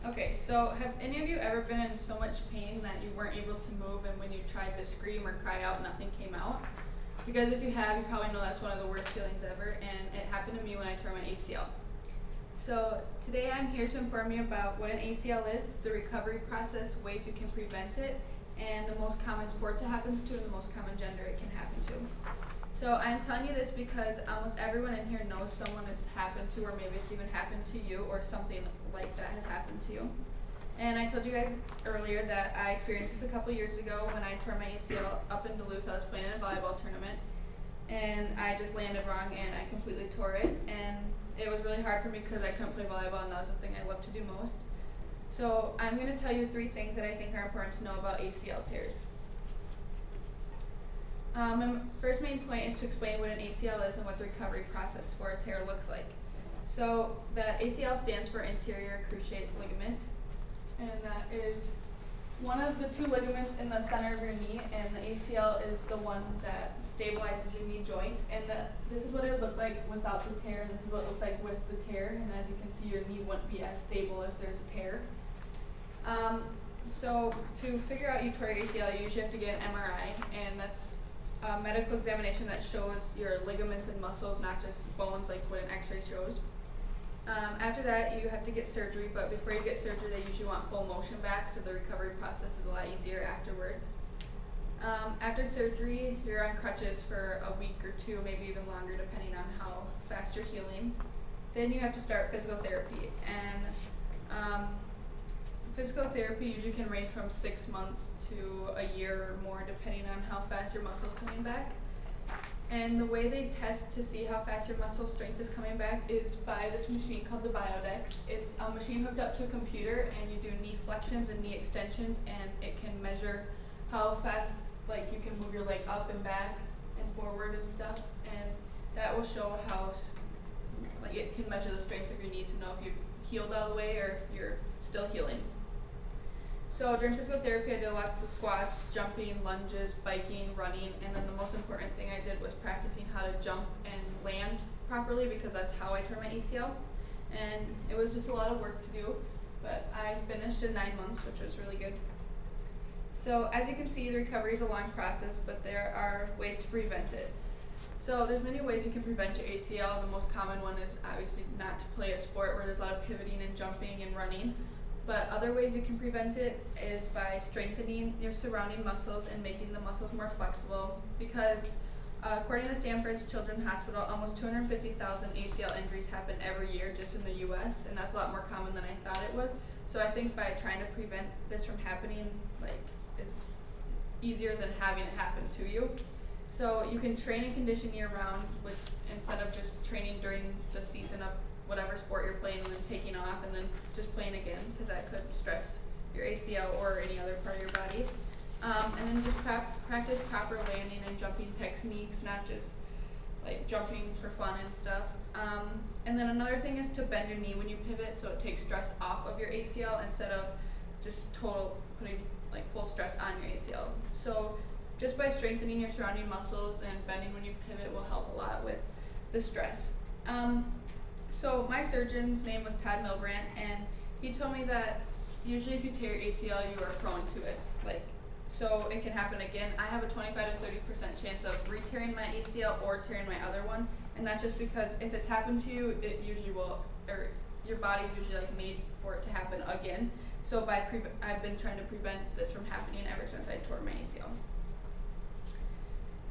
Okay, so have any of you ever been in so much pain that you weren't able to move, and when you tried to scream or cry out, nothing came out? Because if you have, you probably know that's one of the worst feelings ever, and it happened to me when I tore my ACL. So today I'm here to inform you about what an ACL is, the recovery process, ways you can prevent it, and the most common sports it happens to, and the most common gender it can happen to. So I'm telling you this because almost everyone in here knows someone it's happened to, or maybe it's even happened to you, or something like that has happened to you. And I told you guys earlier that I experienced this a couple years ago when I tore my ACL up in Duluth. I was playing in a volleyball tournament, and I just landed wrong, and I completely tore it. And it was really hard for me because I couldn't play volleyball, and that was the thing I loved to do most. So I'm going to tell you 3 things that I think are important to know about ACL tears. My first main point is to explain what an ACL is and what the recovery process for a tear looks like. So the ACL stands for anterior cruciate ligament, and that is one of the 2 ligaments in the center of your knee, and the ACL is the one that stabilizes your knee joint. And this is what it would look like without the tear, and this is what it looks like with the tear. And as you can see, your knee wouldn't be as stable if there's a tear. So to figure out you tore your ACL, you usually have to get an MRI, and that's a medical examination that shows your ligaments and muscles, not just bones like what an x-ray shows. After that, you have to get surgery, but before you get surgery, they usually want full motion back, so the recovery process is a lot easier afterwards. After surgery, you're on crutches for a week or 2, maybe even longer, depending on how fast you're healing. Then you have to start physical therapy, and physical therapy usually can range from 6 months to a year or more, depending on how fast your muscle's coming back. And the way they test to see how fast your muscle strength is coming back is by this machine called the Biodex. It's a machine hooked up to a computer, and you do knee flexions and knee extensions, and it can measure how fast you can move your leg up and back and forward and stuff, and that will show how it can measure the strength of your knee to know if you've healed all the way or if you're still healing. So during physical therapy, I did lots of squats, jumping, lunges, biking, running, and then the most important thing I did was practicing how to jump and land properly, because that's how I tore my ACL. And it was just a lot of work to do, but I finished in 9 months, which was really good. So as you can see, the recovery is a long process, but there are ways to prevent it. So there's many ways you can prevent your ACL. The most common one is obviously not to play a sport where there's a lot of pivoting and jumping and running. But other ways you can prevent it is by strengthening your surrounding muscles and making the muscles more flexible, because according to Stanford's Children's Hospital, almost 250,000 ACL injuries happen every year just in the US, and that's a lot more common than I thought it was. So I think by trying to prevent this from happening is easier than having it happen to you. So you can train and condition year round, instead of just training during the season of whatever sport you're playing and then taking off and then just playing again, because that could stress your ACL or any other part of your body. And then just practice proper landing and jumping techniques, not just jumping for fun and stuff. And then another thing is to bend your knee when you pivot, so it takes stress off of your ACL instead of just putting full stress on your ACL. So just by strengthening your surrounding muscles and bending when you pivot will help a lot with the stress. So my surgeon's name was Todd Milbrandt, and he told me that usually if you tear your ACL, you are prone to it. So it can happen again. I have a 25 to 30% chance of re-tearing my ACL or tearing my other one, and that's just because if it's happened to you, it usually will, or your body's usually made for it to happen again. So I've been trying to prevent this from happening ever since I tore my ACL.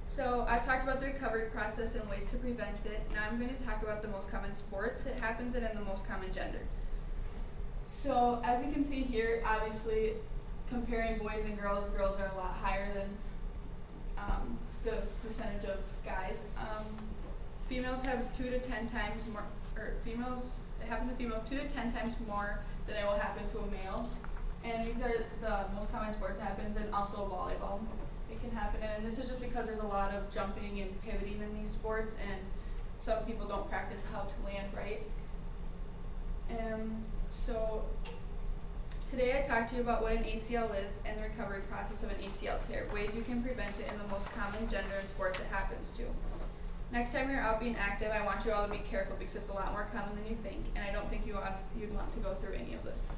So I talked about the recovery process and ways to prevent it. Now I'm going to talk about the most common sports it happens in and the most common gender. So as you can see here, obviously comparing boys and girls are a lot higher than the percentage of guys. Females have 2 to 10 times more, it happens to females 2 to 10 times more than it will happen to a male. And these are the most common sports it happens in. Also volleyball, it can happen, and this is just because there's a lot of jumping and pivoting in these sports, and some people don't practice how to land right. So today I talked to you about what an ACL is and the recovery process of an ACL tear, ways you can prevent it, and the most common gender and sports it happens to. Next time you're out being active, I want you all to be careful because it's a lot more common than you think, and I don't think you'd want to go through any of this.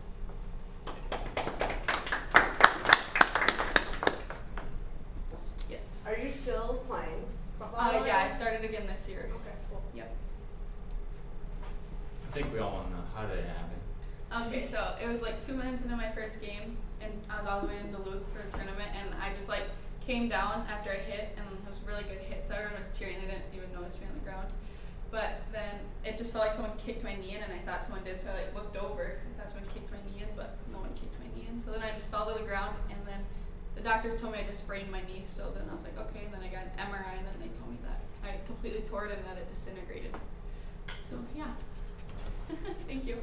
this year. Okay, cool. Yep. I think we all want to know, how did it happen? Okay, so it was like 2 minutes into my first game, and I was all the way in Duluth for the tournament, and I just like came down after I hit, and it was a really good hit, so everyone was cheering. They didn't even notice me on the ground. But then it just felt like someone kicked my knee in, and I thought someone did, so I like looked over because I thought someone kicked my knee in, but no one kicked my knee in. So then I just fell to the ground, and then the doctors told me I just sprained my knee. So then I was like, okay. And then I got an MRI, and then they told me that I completely tore it and that it disintegrated. So yeah. Thank you.